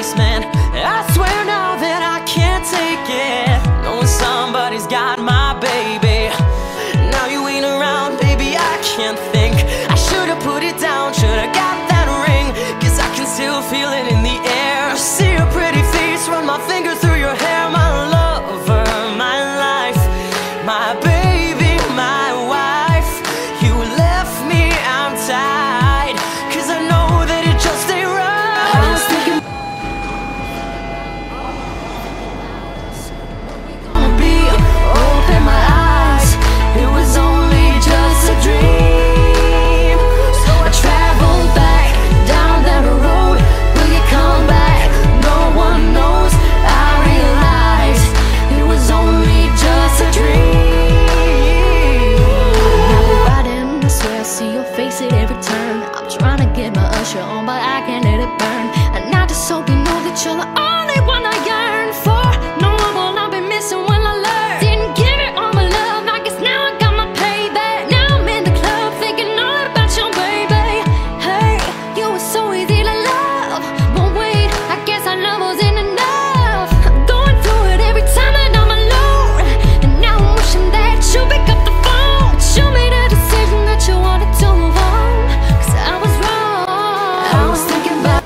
this, man. I swear now that I can't take it, knowing somebody's got my baby. Now you ain't around, baby, I can't think. I should've put it down, should've got that ring, 'cause I can still feel it in the air. See your pretty face, run my fingers through your hair. My lover, my life, my baby, my wife. You left me, I'm tied, 'cause I know that it just ain't right. I was thinking open my eyes, it was only just a dream. So I traveled back down that road. Will you come back? No one knows. I realized it was only just a dream. I've been riding, I swear I see your face at every turn. I'm trying to get my Usher on, but I can't let it burn. And I just hope you know that you're the only one I yearn for. No one will not be missing when I learn. Didn't give it all my love, I guess now I got my payback. Now I'm in the club thinking all about your baby. Hey, you were so easy to love, but wait, I guess our love wasn't enough. I'm going through it every time that I'm alone, and now I'm wishing that you pick up the phone. But you made a decision that you wanted to move on, 'cause I was wrong. I was thinking about